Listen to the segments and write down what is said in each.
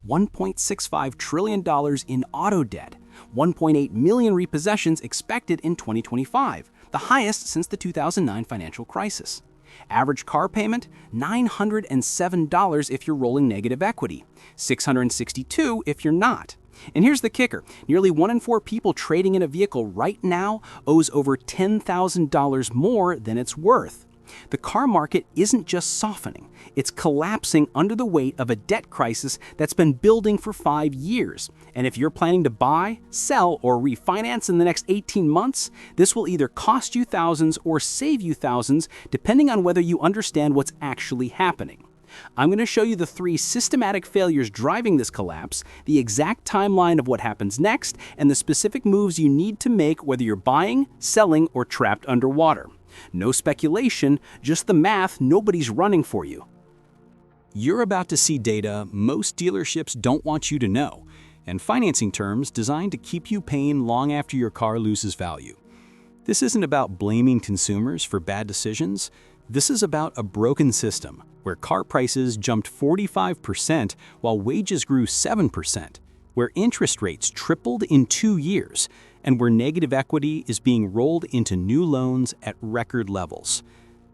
$1.65 trillion in auto debt, 1.8 million repossessions expected in 2025, the highest since the 2009 financial crisis. Average car payment, $907 if you're rolling negative equity, $662 if you're not. And here's the kicker. Nearly 1 in 4 people trading in a vehicle right now owes over $10,000 more than it's worth. The car market isn't just softening, it's collapsing under the weight of a debt crisis that's been building for 5 years. And if you're planning to buy, sell, or refinance in the next 18 months, this will either cost you thousands or save you thousands, depending on whether you understand what's actually happening. I'm going to show you the 3 systematic failures driving this collapse, the exact timeline of what happens next, and the specific moves you need to make whether you're buying, selling, or trapped underwater. No speculation, just the math. Nobody's running for you. You're about to see data most dealerships don't want you to know, and financing terms designed to keep you paying long after your car loses value. This isn't about blaming consumers for bad decisions. This is about a broken system where car prices jumped 45% while wages grew 7%, where interest rates tripled in 2 years, and where negative equity is being rolled into new loans at record levels.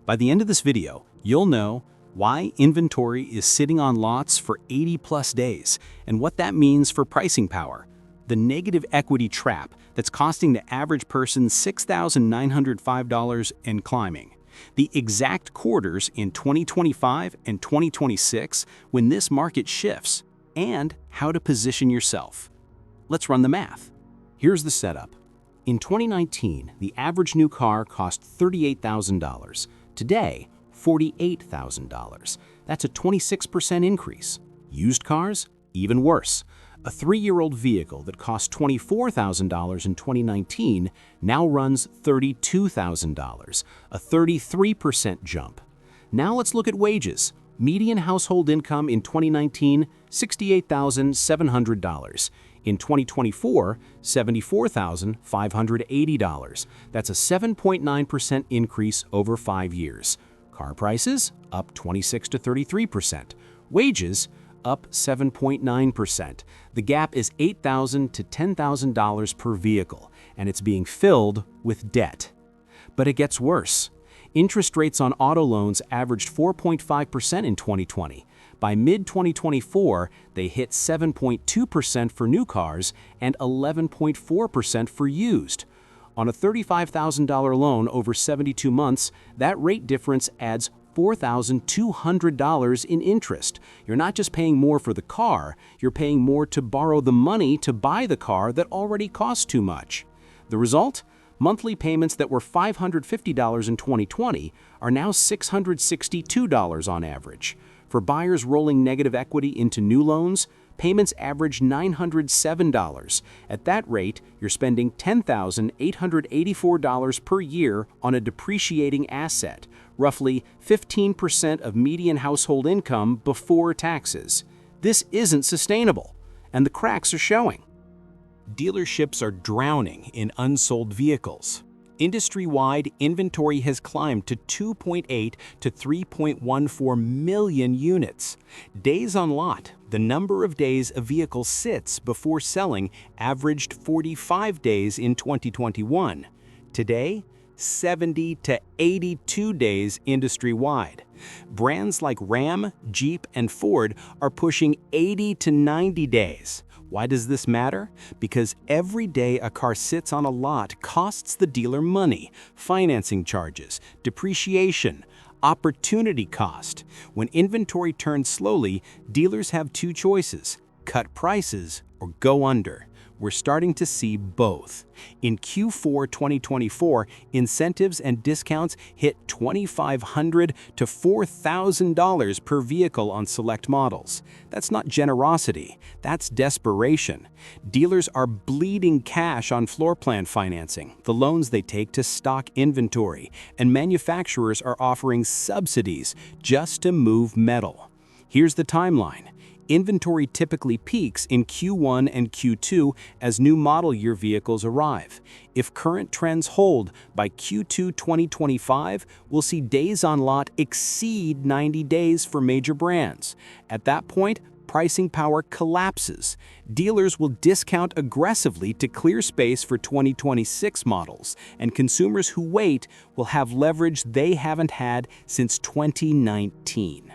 By the end of this video, you'll know why inventory is sitting on lots for 80+ days and what that means for pricing power, the negative equity trap that's costing the average person $6,905 and climbing, the exact quarters in 2025 and 2026 when this market shifts, and how to position yourself. Let's run the math. Here's the setup. In 2019, the average new car cost $38,000. Today, $48,000. That's a 26% increase. Used cars? Even worse. A 3-year-old vehicle that cost $24,000 in 2019 now runs $32,000, a 33% jump. Now let's look at wages. Median household income in 2019, $68,700. In 2024, $74,580. That's a 7.9% increase over 5 years. Car prices up 26 to 33%. Wages up 7.9%. The gap is $8,000 to $10,000 per vehicle, and it's being filled with debt. But it gets worse. Interest rates on auto loans averaged 4.5% in 2020. By mid-2024, they hit 7.2% for new cars and 11.4% for used. On a $35,000 loan over 72 months, that rate difference adds $4,200 in interest. You're not just paying more for the car, you're paying more to borrow the money to buy the car that already costs too much. The result? Monthly payments that were $550 in 2020 are now $662 on average. For buyers rolling negative equity into new loans, payments average $907. At that rate, you're spending $10,884 per year on a depreciating asset, roughly 15% of median household income before taxes. This isn't sustainable, and the cracks are showing. Dealerships are drowning in unsold vehicles. Industry-wide, inventory has climbed to 2.8 to 3.14 million units. Days on lot, the number of days a vehicle sits before selling, averaged 45 days in 2021. Today, 70 to 82 days industry-wide. Brands like Ram, Jeep, and Ford are pushing 80 to 90 days. Why does this matter? Because every day a car sits on a lot costs the dealer money, financing charges, depreciation, opportunity cost. When inventory turns slowly, dealers have 2 choices: cut prices or go under. We're starting to see both. In Q4 2024, incentives and discounts hit $2,500 to $4,000 per vehicle on select models. That's not generosity, that's desperation. Dealers are bleeding cash on floor plan financing, the loans they take to stock inventory, and manufacturers are offering subsidies just to move metal. Here's the timeline. Inventory typically peaks in Q1 and Q2 as new model year vehicles arrive. If current trends hold, by Q2 2025, we'll see days on lot exceed 90 days for major brands. At that point, pricing power collapses. Dealers will discount aggressively to clear space for 2026 models, and consumers who wait will have leverage they haven't had since 2019.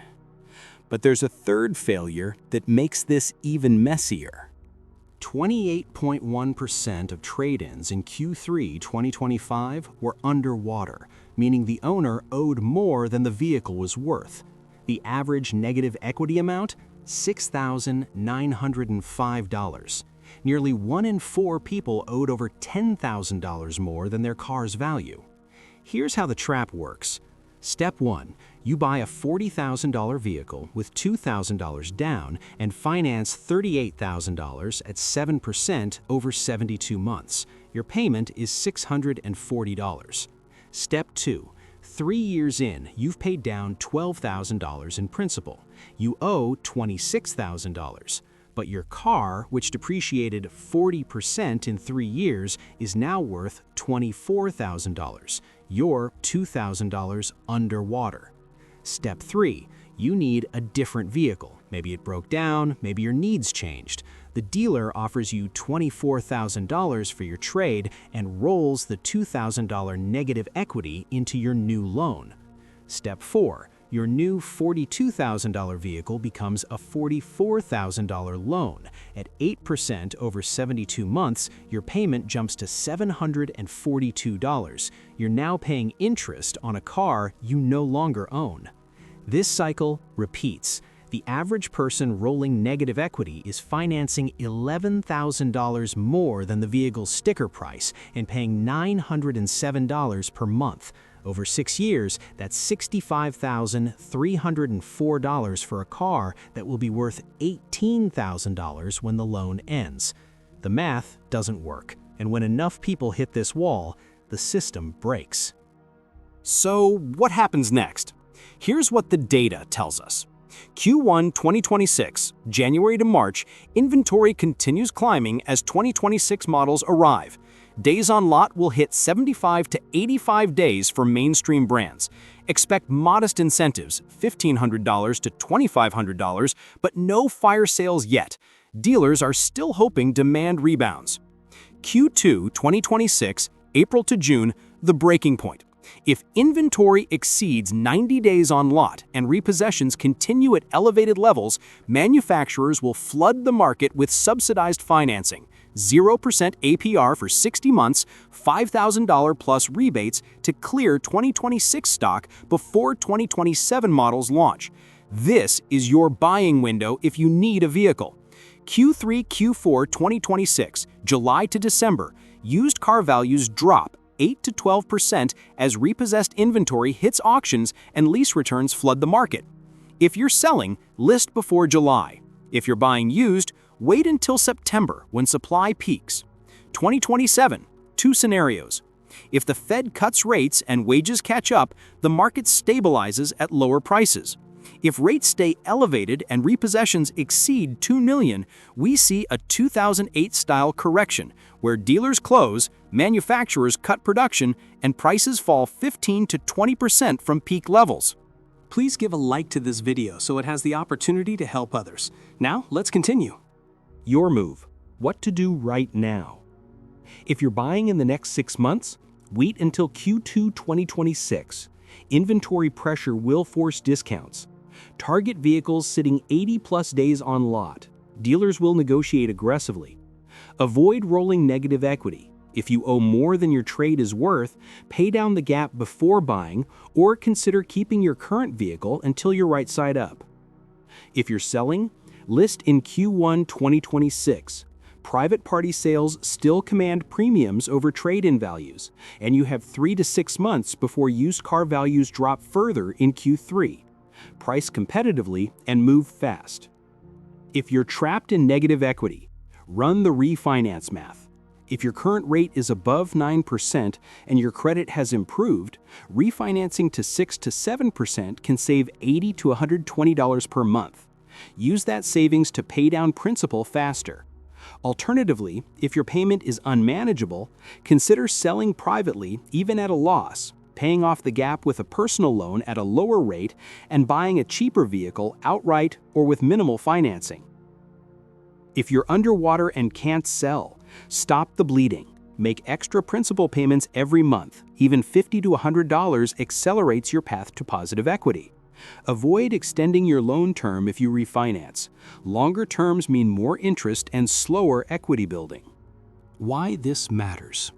But there's a third failure that makes this even messier. 28.1% of trade-ins in Q3 2025 were underwater, meaning the owner owed more than the vehicle was worth. The average negative equity amount? $6,905. Nearly 1 in 4 people owed over $10,000 more than their car's value. Here's how the trap works. Step 1. You buy a $40,000 vehicle with $2,000 down and finance $38,000 at 7% over 72 months. Your payment is $640. Step 2. 3 years in, you've paid down $12,000 in principal. You owe $26,000. But your car, which depreciated 40% in 3 years, is now worth $24,000. You're $2,000 underwater. Step 3. You need a different vehicle. Maybe it broke down, maybe your needs changed. The dealer offers you $24,000 for your trade and rolls the $2,000 negative equity into your new loan. Step 4. Your new $42,000 vehicle becomes a $44,000 loan. At 8% over 72 months, your payment jumps to $742. You're now paying interest on a car you no longer own. This cycle repeats. The average person rolling negative equity is financing $11,000 more than the vehicle's sticker price and paying $907 per month. Over 6 years, that's $65,304 for a car that will be worth $18,000 when the loan ends. The math doesn't work, and when enough people hit this wall, the system breaks. So what happens next? Here's what the data tells us. Q1 2026, January to March, inventory continues climbing as 2026 models arrive. Days on lot will hit 75 to 85 days for mainstream brands. Expect modest incentives, $1,500 to $2,500, but no fire sales yet. Dealers are still hoping demand rebounds. Q2 2026, April to June, the breaking point. If inventory exceeds 90 days on lot and repossessions continue at elevated levels, manufacturers will flood the market with subsidized financing. 0% APR for 60 months, $5,000 plus rebates to clear 2026 stock before 2027 models launch. This is your buying window if you need a vehicle. Q3-Q4 2026, July to December, used car values drop 8 to 12% as repossessed inventory hits auctions and lease returns flood the market. If you're selling, list before July. If you're buying used, wait until September when supply peaks. 2027, 2 scenarios. If the Fed cuts rates and wages catch up, the market stabilizes at lower prices. If rates stay elevated and repossessions exceed 2 million, we see a 2008-style correction where dealers close, manufacturers cut production, and prices fall 15 to 20% from peak levels. Please give a like to this video so it has the opportunity to help others. Now, let's continue. Your move. What to do right now. If you're buying in the next 6 months, wait until Q2 2026. Inventory pressure will force discounts. Target vehicles sitting 80+ days on lot. Dealers will negotiate aggressively. Avoid rolling negative equity. If you owe more than your trade is worth, pay down the gap before buying or consider keeping your current vehicle until you're right side up. If you're selling, list in Q1 2026. Private party sales still command premiums over trade-in values, and you have 3 to 6 months before used car values drop further in Q3. Price competitively and move fast. If you're trapped in negative equity, run the refinance math. If your current rate is above 9% and your credit has improved, refinancing to 6 to 7% can save $80 to $120 per month. Use that savings to pay down principal faster. Alternatively, if your payment is unmanageable, consider selling privately even at a loss. paying off the gap with a personal loan at a lower rate and buying a cheaper vehicle outright or with minimal financing. If you're underwater and can't sell, stop the bleeding. Make extra principal payments every month. Even $50 to $100 accelerates your path to positive equity. Avoid extending your loan term if you refinance. Longer terms mean more interest and slower equity building. Why this matters.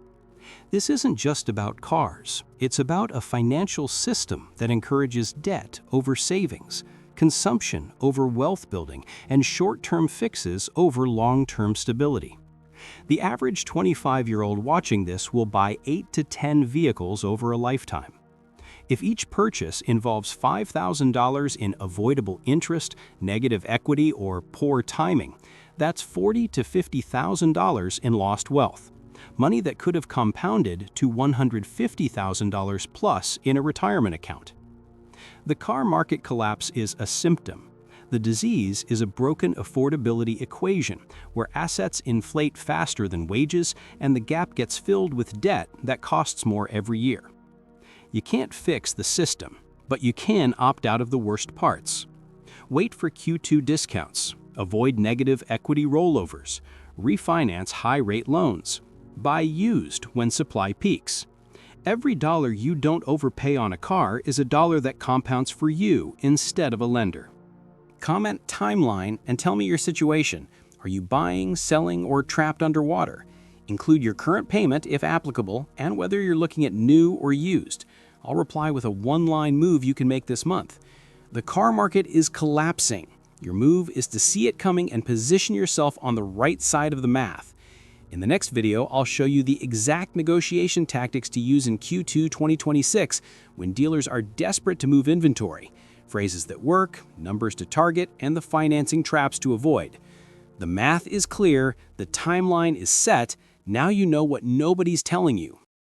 This isn't just about cars. It's about a financial system that encourages debt over savings, consumption over wealth building, and short-term fixes over long-term stability. The average 25-year-old watching this will buy 8 to 10 vehicles over a lifetime. If each purchase involves $5,000 in avoidable interest, negative equity, or poor timing, that's $40,000 to $50,000 in lost wealth, money that could have compounded to $150,000 plus in a retirement account. The car market collapse is a symptom. The disease is a broken affordability equation where assets inflate faster than wages and the gap gets filled with debt that costs more every year. You can't fix the system, but you can opt out of the worst parts. Wait for Q2 discounts, avoid negative equity rollovers, refinance high-rate loans, buy used when supply peaks. Every dollar you don't overpay on a car is a dollar that compounds for you instead of a lender. Comment timeline and tell me your situation. Are you buying, selling, or trapped underwater? Include your current payment if applicable and whether you're looking at new or used. I'll reply with a one-line move you can make this month. The car market is collapsing. Your move is to see it coming and position yourself on the right side of the math. In the next video, I'll show you the exact negotiation tactics to use in Q2 2026 when dealers are desperate to move inventory, phrases that work, numbers to target, and the financing traps to avoid. The math is clear, the timeline is set, now you know what nobody's telling you.